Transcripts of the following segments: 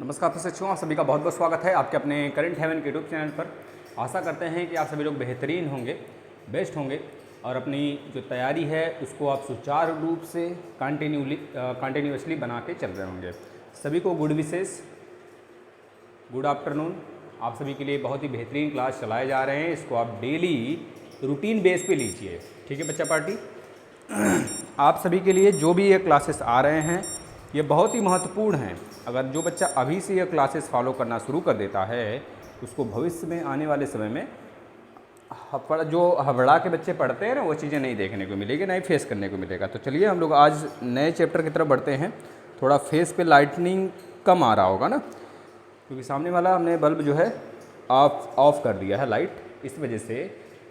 नमस्कार प्रशिक्षकों, आप सभी का बहुत बहुत स्वागत है आपके अपने करंट हेवन के यूट्यूब चैनल पर। आशा करते हैं कि आप सभी लोग बेहतरीन होंगे, बेस्ट होंगे और अपनी जो तैयारी है उसको आप सुचारू रूप से कंटिन्यूअसली बना के चल रहे होंगे। सभी को गुड विशेष, गुड आफ्टरनून। आप सभी के लिए बहुत ही बेहतरीन क्लास चलाए जा रहे हैं। इसको आप डेली रूटीन बेस पे लीजिए, ठीक है बच्चा पार्टी। आप सभी के लिए जो भी ये क्लासेस आ रहे हैं ये बहुत ही महत्वपूर्ण हैं। अगर जो बच्चा अभी से ये क्लासेस फॉलो करना शुरू कर देता है उसको भविष्य में आने वाले समय में जो हबड़ा के बच्चे पढ़ते हैं ना वो चीज़ें नहीं देखने को मिलेगी, नहीं फेस करने को मिलेगा। तो चलिए हम लोग आज नए चैप्टर की तरफ बढ़ते हैं। थोड़ा फेस पे लाइटनिंग कम आ रहा होगा ना, क्योंकि सामने वाला हमने बल्ब जो है ऑफ कर दिया है लाइट, इस वजह से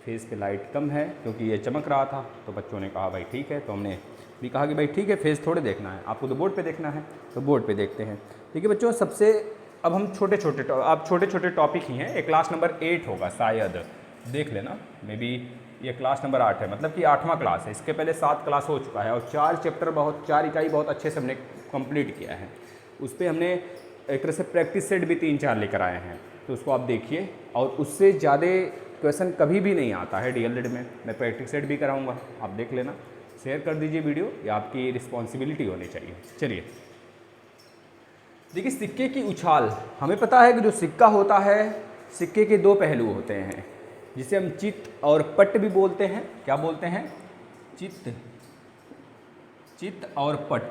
फेस पे लाइट कम है क्योंकि ये चमक रहा था। तो बच्चों ने कहा भाई ठीक है, तो हमने भी कहा कि भाई ठीक है, फेस थोड़े देखना है आपको, तो बोर्ड पे देखना है तो बोर्ड पे देखते हैं। ठीक है बच्चों, सबसे अब हम छोटे छोटे टॉपिक ही हैं। एक क्लास नंबर 8 होगा शायद, देख लेना, मे बी ये क्लास नंबर 8 है, मतलब कि 8वां क्लास है। इसके पहले 7 क्लास हो चुका है और 4 इकाई बहुत अच्छे से हमने कंप्लीट किया है। उस पर हमने एक तरह से प्रैक्टिस सेट भी 3-4 लेकर आए हैं, तो उसको आप देखिए। और उससे ज़्यादा क्वेश्चन कभी भी नहीं आता है डीएलएड में। मैं प्रैक्टिस सेट भी कराऊंगा, आप देख लेना। शेयर कर दीजिए वीडियो, ये आपकी रिस्पॉन्सिबिलिटी होनी चाहिए। चलिए देखिए, सिक्के की उछाल। हमें पता है कि जो सिक्का होता है, सिक्के के 2 पहलू होते हैं, जिसे हम चित्त और पट भी बोलते हैं। क्या बोलते हैं? चित्त और पट।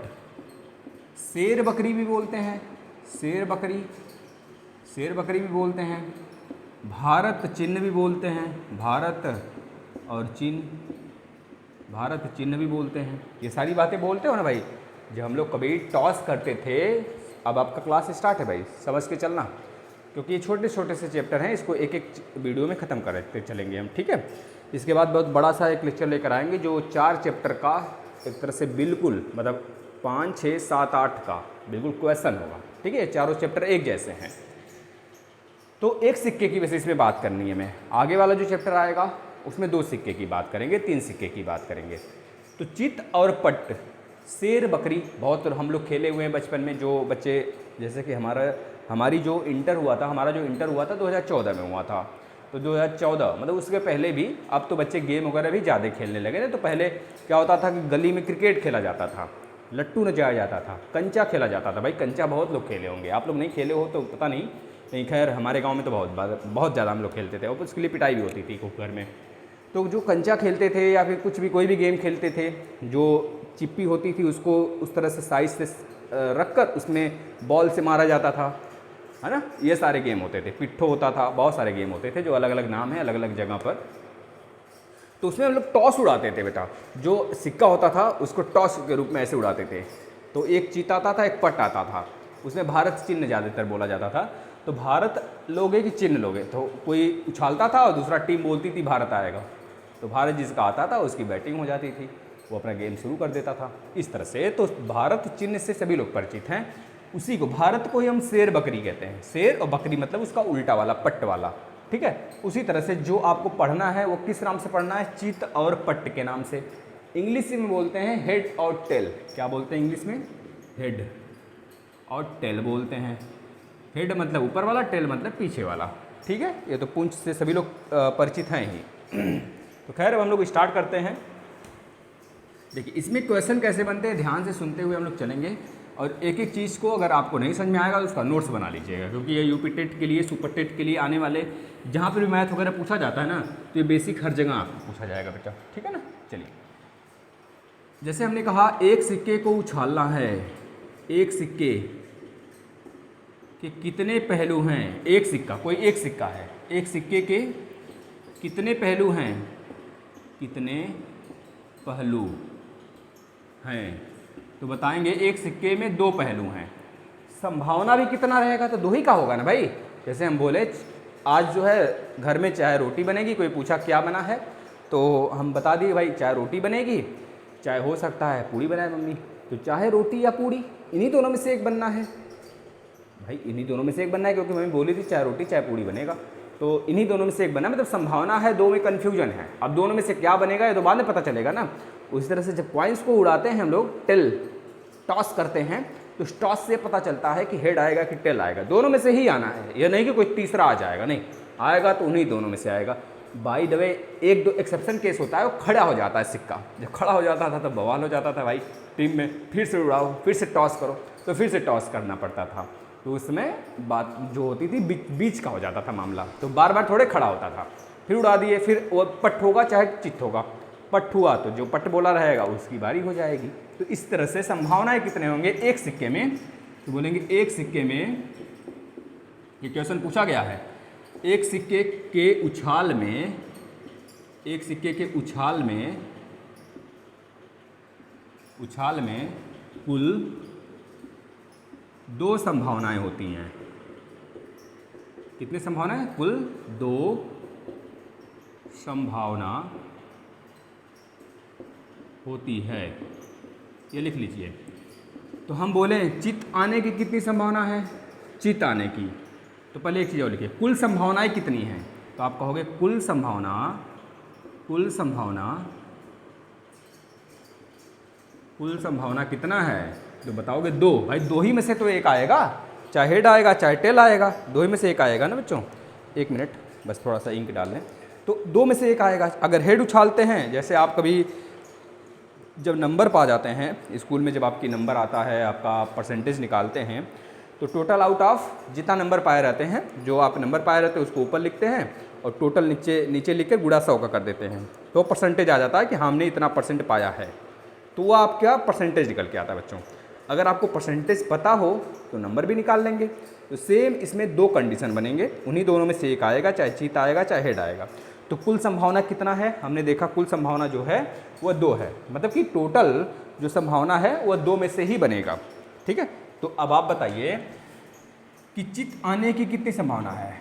शेर बकरी भी बोलते हैं, शेर बकरी भी बोलते हैं। भारत चिन्ह भी बोलते हैं, भारत चिन्ह भी बोलते हैं। ये सारी बातें बोलते हो ना भाई। जब हम लोग कभी टॉस करते थे, अब आपका क्लास स्टार्ट है भाई, समझ के चलना, क्योंकि ये छोटे छोटे से चैप्टर हैं, इसको एक एक वीडियो में ख़त्म करते चलेंगे हम, ठीक है। इसके बाद बहुत बड़ा सा एक लेक्चर लेकर आएंगे जो 4 चैप्टर का एक तरह से बिल्कुल, मतलब 5, 6, 7, 8 का बिल्कुल क्वेश्चन होगा, ठीक है। चारों चैप्टर एक जैसे हैं, तो एक सिक्के की बेसिस पे बात करनी है। मैं आगे वाला जो चैप्टर आएगा उसमें 2 सिक्के की बात करेंगे, 3 सिक्के की बात करेंगे। तो चित्त और पट, शेर बकरी बहुत हम लोग खेले हुए हैं बचपन में। जो बच्चे, जैसे कि हमारी जो इंटर हुआ था, हमारा जो इंटर हुआ था 2014 में हुआ था, तो 2014 मतलब उसके पहले भी, अब तो बच्चे गेम वगैरह भी ज़्यादा खेलने लगे थे। तो पहले क्या होता था कि गली में क्रिकेट खेला जाता था, लट्टू नचाया जाता था, कंचा खेला जाता था। भाई कंचा बहुत लोग खेले होंगे, आप लोग नहीं खेले हो तो पता नहीं, खैर हमारे गांव में तो बहुत ज़्यादा हम लोग खेलते थे, और उसके लिए पिटाई भी होती थी घर में। तो जो कंचा खेलते थे या फिर कुछ भी कोई भी गेम खेलते थे, जो चिप्पी होती थी उसको उस तरह से साइज से रखकर उसमें बॉल से मारा जाता था, है ना। ये सारे गेम होते थे। पिट्ठो होता था, बहुत सारे गेम होते थे जो अलग अलग नाम है अलग अलग जगह पर। तो उसमें हम लोग टॉस उड़ाते थे बेटा। जो सिक्का होता था उसको टॉस के रूप में ऐसे उड़ाते थे। तो एक चीता आता था, एक पट आता था, उसमें भारत चिन्ह ज़्यादातर बोला जाता था। तो भारत लोगे कि चिन्ह लोगे, तो कोई उछालता था और दूसरा टीम बोलती थी भारत आएगा, तो भारत जिसका आता था उसकी बैटिंग हो जाती थी, वो अपना गेम शुरू कर देता था इस तरह से। तो भारत चिन्ह से सभी लोग परिचित हैं। उसी को, भारत को ही हम शेर बकरी कहते हैं। शेर और बकरी मतलब उसका उल्टा वाला, पट्ट वाला, ठीक है। उसी तरह से जो आपको पढ़ना है वो किस नाम से पढ़ना है? चित्त और पट्ट के नाम से। इंग्लिश में बोलते हैं हेड और टेल। क्या बोलते हैं इंग्लिश में? हेड और टेल बोलते हैं। हेड मतलब ऊपर वाला, टेल मतलब पीछे वाला, ठीक है। ये तो पूंछ से सभी लोग परिचित हैं ही। तो खैर अब हम लोग स्टार्ट करते हैं। देखिए इसमें क्वेश्चन कैसे बनते हैं, ध्यान से सुनते हुए हम लोग चलेंगे। और एक एक चीज़ को अगर आपको नहीं समझ में आएगा तो उसका नोट्स बना लीजिएगा, क्योंकि ये यूपी टेट के लिए, सुपर टेट के लिए आने वाले जहाँ पर भी मैथ वगैरह पूछा जाता है ना, तो ये बेसिक हर जगह आपको पूछा जाएगा बेटा, ठीक है ना। चलिए, जैसे हमने कहा एक सिक्के को उछालना है। एक सिक्के के कितने पहलू हैं? एक सिक्का, कोई एक सिक्का है, एक सिक्के के कितने पहलू हैं? कितने पहलू हैं? तो बताएंगे एक सिक्के में 2 पहलू हैं। संभावना भी कितना रहेगा? तो 2 ही का होगा ना भाई। जैसे हम बोले आज जो है घर में चाहे रोटी बनेगी, कोई पूछा क्या बना है, तो हम बता दिए भाई चाहे रोटी बनेगी, चाहे हो सकता है पूड़ी बनाए मम्मी। तो चाहे रोटी या पूड़ी, इन्हीं दोनों में से एक बनना है भाई, इन्हीं दोनों में से एक बनना है, क्योंकि मम्मी बोली थी चाहे रोटी चाहे पूड़ी बनेगा, तो इन्हीं दोनों में से एक बनना, मतलब संभावना है, 2 में कन्फ्यूजन है। अब दोनों में से क्या बनेगा ये तो बाद में पता चलेगा ना। उसी तरह से जब कॉइन्स को उड़ाते हैं हम लोग, टेल टॉस करते हैं, तो तो टॉस से पता चलता है कि हेड आएगा कि टेल आएगा, दोनों में से ही आना है, यह नहीं कि कोई तीसरा आ जाएगा, नहीं, आएगा तो उन्हीं दोनों में से आएगा। बाय द वे एक दो एक्सेप्शन केस होता है, वो खड़ा हो जाता है सिक्का, जब खड़ा हो जाता था तब बवाल हो जाता था भाई टीम में, फिर से उड़ाओ, फिर से टॉस करो, तो फिर से टॉस करना पड़ता था। तो उसमें बात जो होती थी बीच का हो जाता था मामला, तो बार बार थोड़े खड़ा होता था, फिर उड़ा दिए, फिर वो पट होगा चाहे चित होगा, पट हुआ तो जो पट बोला रहेगा उसकी बारी हो जाएगी। तो इस तरह से संभावनाएं कितने होंगे एक सिक्के में, तो बोलेंगे एक सिक्के में, ये क्वेश्चन पूछा गया है, एक सिक्के के उछाल में, एक सिक्के के उछाल में कुल 2 संभावनाएं होती हैं। कितनी संभावनाएं? कुल 2 संभावना होती है, ये लिख लीजिए। तो हम बोले चित आने की कितनी संभावना है? चित आने की, तो पहले एक चीज़ और लिखिए, कुल संभावनाएं कितनी हैं? तो आप कहोगे कुल संभावना कितना है? तो बताओगे 2, भाई 2 ही में से तो एक आएगा, चाहे हेड आएगा चाहे टेल आएगा, 2 ही में से एक आएगा ना बच्चों। 1 मिनट बस थोड़ा सा इंक डाल लें, तो 2 में से एक आएगा। अगर हेड उछालते हैं, जैसे आप कभी जब नंबर पा जाते हैं स्कूल में, जब आपकी नंबर आता है, आपका परसेंटेज निकालते हैं, तो टोटल आउट ऑफ जितना नंबर पाए रहते हैं, जो आप नंबर पाए रहते हैं उसको ऊपर लिखते हैं और टोटल नीचे लिख कर गुणा 100 का कर देते हैं, तो परसेंटेज आ जाता है कि हमने इतना परसेंट पाया है, तो वो आपका परसेंटेज निकल के आता है बच्चों। अगर आपको परसेंटेज पता हो तो नंबर भी निकाल लेंगे। तो सेम इसमें 2 कंडीशन बनेंगे, उन्हीं दोनों में से एक आएगा, चाहे चित आएगा चाहे हेड आएगा। तो कुल संभावना कितना है? हमने देखा कुल संभावना जो है वह 2 है, मतलब कि टोटल जो संभावना है वह 2 में से ही बनेगा, ठीक है। तो अब आप बताइए कि चित आने की कितनी संभावना है?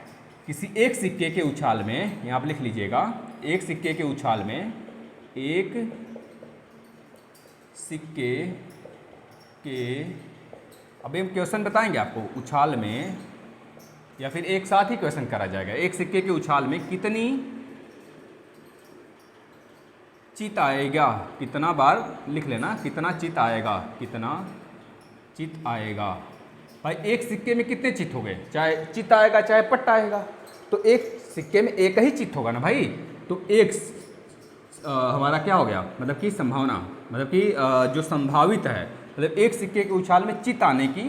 किसी एक सिक्के के उछाल में, यहाँ आप लिख लीजिएगा, एक सिक्के के उछाल में, एक सिक्के के, अब हम क्वेश्चन बताएंगे आपको, उछाल में, या फिर एक साथ ही क्वेश्चन करा जाएगा, एक सिक्के के उछाल में कितनी चित आएगा, कितना बार लिख लेना, कितना चित आएगा, कितना चित आएगा। भाई एक सिक्के में कितने चित हो गए? चाहे चित आएगा चाहे पट आएगा, तो एक सिक्के में एक ही चित होगा ना भाई। तो एक हमारा क्या हो गया, मतलब कि संभावना, मतलब कि जो संभावित है, मतलब एक सिक्के के उछाल में चित आने की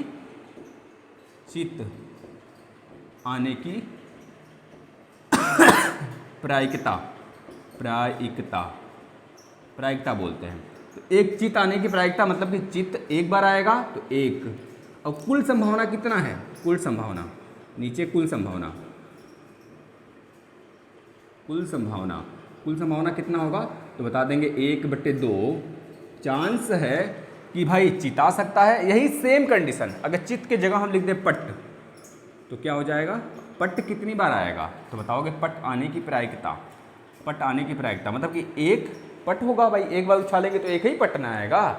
प्रायिकता बोलते हैं। तो एक चित आने की प्रायिकता, मतलब कि चित एक बार आएगा तो एक, और कुल संभावना कितना है? कुल संभावना, नीचे कुल संभावना कितना होगा? तो बता देंगे 1/2 चांस है कि भाई चित आ सकता है। यही सेम कंडीशन अगर चित के जगह हम लिख दें पट, तो क्या हो जाएगा? पट कितनी बार आएगा? तो बताओगे पट आने की प्रायिकता, मतलब कि एक पट होगा भाई, एक बार उछालेंगे तो एक ही पट ना आएगा,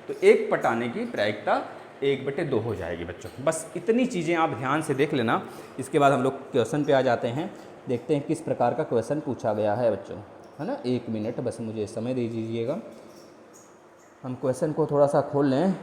तो एक पट आने की प्रायिकता 1/2 हो जाएगी बच्चों। बस इतनी चीज़ें आप ध्यान से देख लेना। इसके बाद हम लोग क्वेश्चन पे आ जाते हैं, देखते हैं किस प्रकार का क्वेश्चन पूछा गया है बच्चों, है ना। 1 मिनट बस मुझे समय दे दीजिएगा, हम क्वेश्चन को थोड़ा सा खोल लें।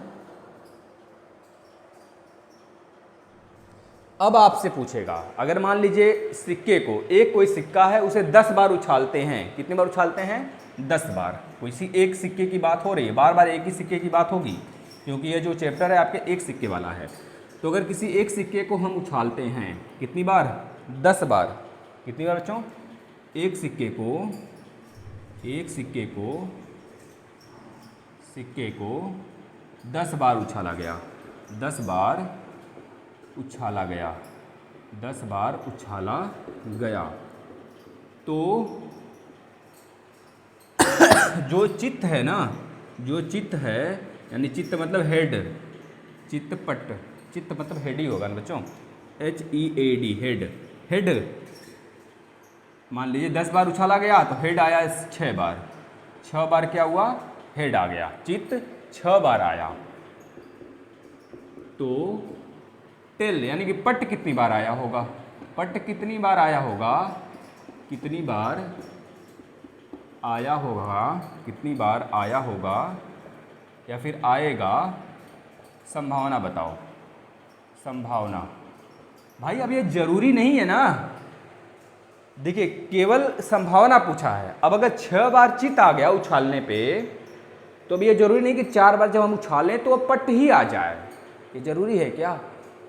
अब आपसे पूछेगा, अगर मान लीजिए सिक्के को, एक कोई सिक्का है उसे 10 बार उछालते हैं, कितनी बार उछालते हैं? 10 बार। कोई सी एक सिक्के की बात हो रही है, बार बार एक ही सिक्के की बात होगी, क्योंकि ये जो चैप्टर है आपके एक सिक्के वाला है। तो अगर किसी एक सिक्के को हम उछालते हैं कितनी बार? 10 बार। कितनी बार बच्चों? एक सिक्के को 10 बार उछाला गया, 10 बार उछाला गया, तो जो चित्त है ना, जो चित्त है, यानी चित्त मतलब हेड, चित्तपट, चित्त मतलब हेड ही होगा ना बच्चों, HEAD, हेड। मान लीजिए 10 बार उछाला गया तो हेड आया 6 बार, 6 बार क्या हुआ? हेड आ गया। चित्त 6 बार आया, तो टेल यानी कि पट कितनी बार आया होगा? पट कितनी बार आया होगा? कितनी बार आया होगा या फिर आएगा? संभावना बताओ, संभावना। भाई अब ये जरूरी नहीं है ना, देखिए केवल संभावना पूछा है। अब अगर 6 बार चित आ गया उछालने पे, तो अब ये जरूरी नहीं कि 4 बार जब हम उछालें तो अब पट ही आ जाए। ये जरूरी है क्या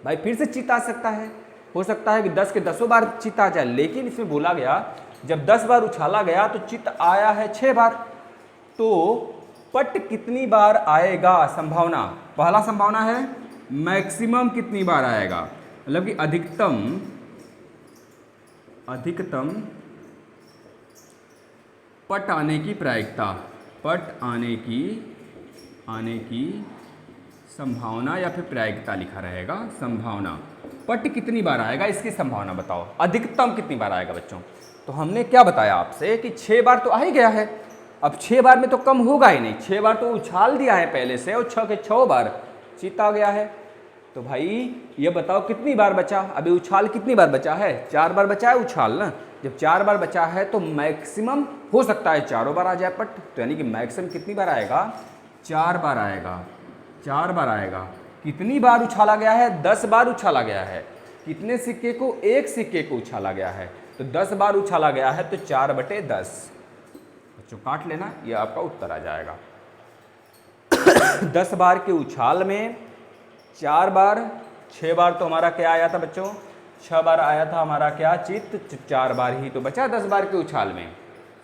भाई? फिर से चित आ सकता है, हो सकता है कि 10 के 10 बार चित आ जाए, लेकिन इसमें बोला गया जब 10 बार उछाला गया तो चित आया है 6 बार, तो पट कितनी बार आएगा? संभावना, पहला संभावना है मैक्सिमम कितनी बार आएगा, मतलब कि अधिकतम पट आने की प्रायिकता, पट आने की संभावना या फिर प्रायिकता लिखा रहेगा। संभावना, पट कितनी बार आएगा इसकी संभावना बताओ, अधिकतम कितनी बार आएगा बच्चों। तो हमने क्या बताया आपसे कि 6 बार तो आ ही गया है, अब 6 बार में तो कम होगा ही नहीं, 6 बार तो उछाल दिया है पहले से और 6 के 6 बार चित आ गया है। तो भाई ये बताओ कितनी बार बचा, अभी उछाल कितनी बार बचा है? 4 बार बचा है उछाल ना। जब 4 बार बचा है तो मैक्सिमम हो सकता है 4 बार आ जाए पट, तो यानी कि मैक्सिमम कितनी बार आएगा? 4 बार आएगा, 4 बार आएगा। कितनी बार उछाला गया है? 10 बार उछाला गया है। कितने सिक्के को? एक सिक्के को उछाला गया है, तो 10 बार उछाला गया है, तो 4/10। बच्चों काट लेना, ये आपका उत्तर आ जाएगा। 10 बार के उछाल में 4 बार, 6 बार तो हमारा क्या आया था बच्चों? 6 बार आया था हमारा क्या? चित्त। 4 बार ही तो बचा 10 बार के उछाल में।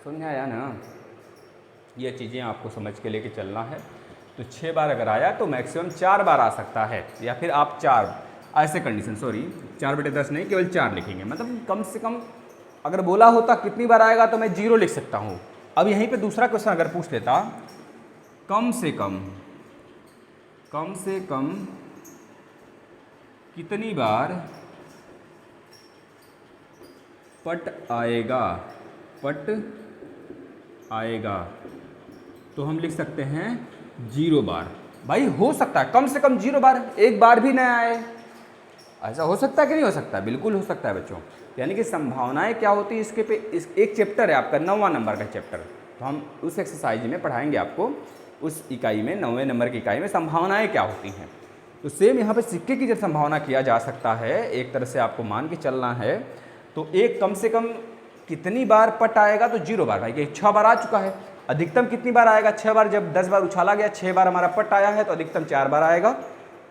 समझ आया ना? ये चीज़ें आपको समझ के लेके चलना है। तो 6 बार अगर आया तो मैक्सिमम 4 बार आ सकता है, या फिर आप 4 ऐसे कंडीशन, सॉरी 4/10 नहीं, केवल 4 लिखेंगे। मतलब कम से कम अगर बोला होता कितनी बार आएगा तो मैं 0 लिख सकता हूँ। अब यहीं पे दूसरा क्वेश्चन अगर पूछ लेता, कम से कम कितनी बार पट आएगा, तो हम लिख सकते हैं 0 बार। भाई हो सकता है कम से कम 0 बार, एक बार भी न आए, ऐसा हो सकता है कि नहीं हो सकता? बिल्कुल हो सकता है बच्चों। यानी कि संभावनाएं क्या होती है, इसके पे एक चैप्टर है आपका 9वां नंबर का चैप्टर, तो हम उस एक्सरसाइज में पढ़ाएंगे आपको, उस इकाई में 9वें नंबर की इकाई में संभावनाएं क्या होती हैं। तो सेम यहाँ पे सिक्के की जब संभावना किया जा सकता है, एक तरह से आपको मान के चलना है। तो एक कम से कम कितनी बार पट आएगा, तो 0 बार। भाई 6 बार आ चुका है, अधिकतम कितनी बार आएगा? 6 बार। जब 10 बार उछाला गया, 6 बार हमारा पट आया है, तो अधिकतम 4 बार आएगा।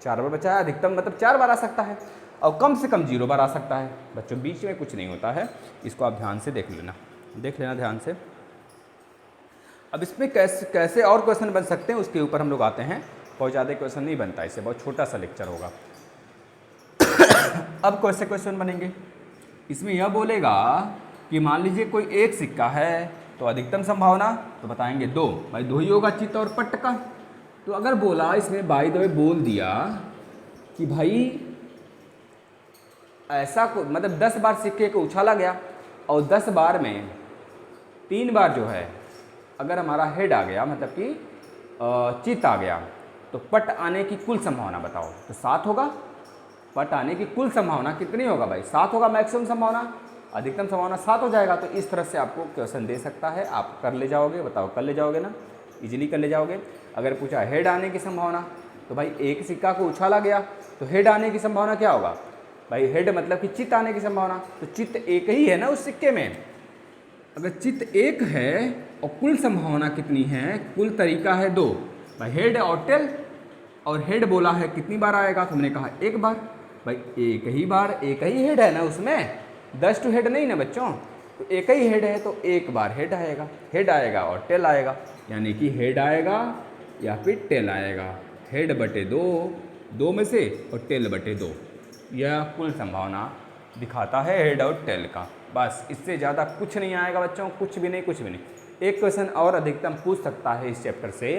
4 बार बचा है, अधिकतम मतलब 4 बार आ सकता है, और कम से कम 0 बार आ सकता है। बच्चों बीच में कुछ नहीं होता है, इसको आप ध्यान से देख लेना ध्यान से। अब इसमें कैसे और क्वेश्चन बन सकते हैं, उसके ऊपर हम लोग आते हैं। बहुत ज़्यादा क्वेश्चन नहीं बनता, इससे बहुत छोटा सा लेक्चर होगा। अब कैसे क्वेश्चन बनेंगे, इसमें यह बोलेगा कि मान लीजिए कोई एक सिक्का है, तो अधिकतम संभावना तो बताएंगे 2। भाई 2 ही होगा चित्त और पट का। तो अगर बोला इसमें बाय द वे बोल दिया कि भाई ऐसा मतलब 10 बार सिक्के को उछाला गया, और 10 बार में 3 बार जो है अगर हमारा हेड आ गया, मतलब कि चित्त आ गया, तो पट आने की कुल संभावना बताओ। तो 7 होगा। पट आने की कुल संभावना कितनी होगा भाई? 7 होगा मैक्सिमम संभावना, अधिकतम संभावना 7 हो जाएगा। तो इस तरह से आपको क्वेश्चन दे सकता है, आप कर ले जाओगे। बताओ कर ले जाओगे ना? इजीली कर ले जाओगे। अगर पूछा हेड आने की संभावना, तो भाई एक सिक्का को उछाला गया, तो हेड आने की संभावना क्या होगा भाई? हेड मतलब कि चित्त आने की संभावना। तो चित्त एक ही है ना उस सिक्के में। अगर चित्त एक है और कुल संभावना कितनी है, कुल तरीका है 2। भाई हेड और टेल, और हेड बोला है कितनी बार आएगा, तो हमने कहा 1 बार। भाई एक ही बार, एक ही हेड है ना उसमें, 10 टू हेड नहीं ना बच्चों। तो एक ही हेड है, तो 1 बार हेड आएगा और टेल आएगा। यानी कि हेड आएगा या फिर टेल आएगा। हेड बटे 2 में से, और टेल बटे 2। यह कुल संभावना दिखाता है हेड और टेल का। बस इससे ज़्यादा कुछ नहीं आएगा बच्चों, कुछ भी नहीं। एक क्वेश्चन और अधिकतम पूछ सकता है इस चैप्टर से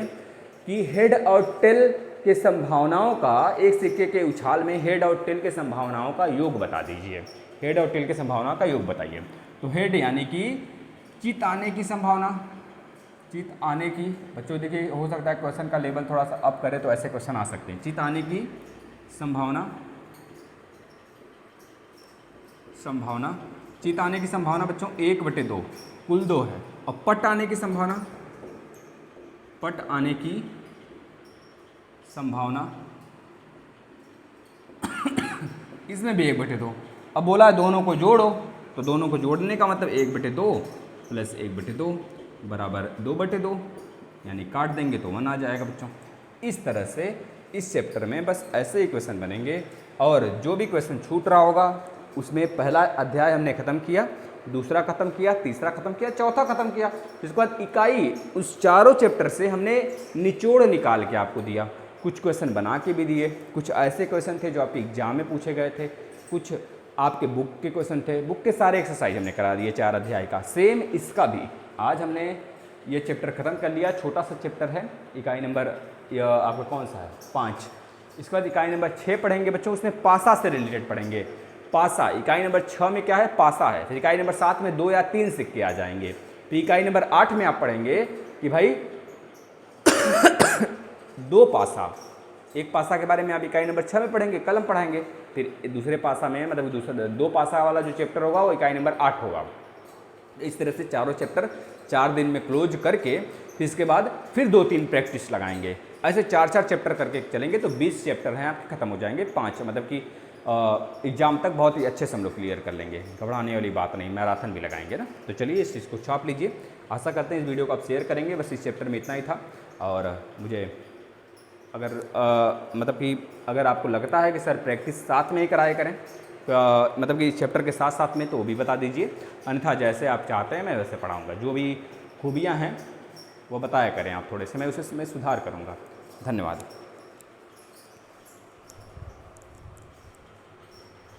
कि हेड और टेल के संभावनाओं का, एक सिक्के के उछाल में हेड और टेल के संभावनाओं का योग बता दीजिए। हेड और टेल के संभावनाओं का योग बताइए। तो हेड यानी कि चित्त आने की संभावना, चित्त आने की। बच्चों देखिए हो सकता है क्वेश्चन का लेवल थोड़ा सा अप करे तो ऐसे क्वेश्चन आ सकते हैं। चित्त आने की संभावना, चित्त आने की संभावना बच्चों 1/2, कुल 2 है। और पट आने की संभावना, पट आने की संभावना इसमें भी 1/2। अब बोला है दोनों को जोड़ो, तो दोनों को जोड़ने का मतलब 1/2 प्लस 1/2 बराबर 2/2, यानी काट देंगे तो 1 आ जाएगा बच्चों। इस तरह से इस चैप्टर में बस ऐसे ही क्वेश्चन बनेंगे, और जो भी क्वेश्चन छूट रहा होगा उसमें पहला अध्याय हमने ख़त्म किया, दूसरा ख़त्म किया, तीसरा ख़त्म किया, चौथा ख़त्म किया। उसके बाद इकाई उस चारों चैप्टर से हमने निचोड़ निकाल के आपको दिया। कुछ क्वेश्चन बना के भी दिए, कुछ ऐसे क्वेश्चन थे जो आपके एग्जाम में पूछे गए थे, कुछ आपके बुक के क्वेश्चन थे। बुक के सारे एक्सरसाइज हमने करा दिए 4 अध्याय का। सेम इसका भी आज हमने ये चैप्टर ख़त्म कर लिया। छोटा सा चैप्टर है, इकाई नंबर आपका कौन सा है 5। इसके बाद इकाई नंबर 6 पढ़ेंगे बच्चों, उसमें पासा से रिलेटेड पढ़ेंगे। पासा इकाई नंबर 6 में क्या है, पासा है। फिर इकाई नंबर 7 में 2 या 3 सिक्के आ जाएंगे। फिर इकाई नंबर 8 में आप पढ़ेंगे कि भाई 2 पासा, एक पासा के बारे में आप इकाई नंबर 6 में पढ़ेंगे, कलम पढ़ाएंगे। फिर दूसरे पासा में मतलब दूसरा 2 पासा वाला जो चैप्टर होगा वो इकाई नंबर 8 होगा। इस तरह से चारों चैप्टर 4 दिन में क्लोज करके फिर इसके बाद फिर 2-3 प्रैक्टिस लगाएंगे। ऐसे 4-4 चैप्टर करके चलेंगे तो 20 चैप्टर हैं आपके ख़त्म हो जाएंगे। 5 मतलब कि एग्ज़ाम तक बहुत ही अच्छे से हम लोग क्लियर कर लेंगे। घबराने वाली बात नहीं, मैराथन भी लगाएंगे ना। तो चलिए इस चीज़ को छाप लीजिए। आशा करते हैं इस वीडियो को आप शेयर करेंगे। बस इस चैप्टर में इतना ही था। और मुझे अगर मतलब कि अगर आपको लगता है कि सर प्रैक्टिस साथ में ही कराया करें, मतलब कि इस चैप्टर के साथ साथ में, तो वो भी बता दीजिए। अन्यथा जैसे आप चाहते हैं मैं वैसे पढ़ाऊँगा। जो भी खूबियाँ हैं वो बताया करें आप थोड़े से, मैं उसे मैं सुधार करूँगा। धन्यवाद।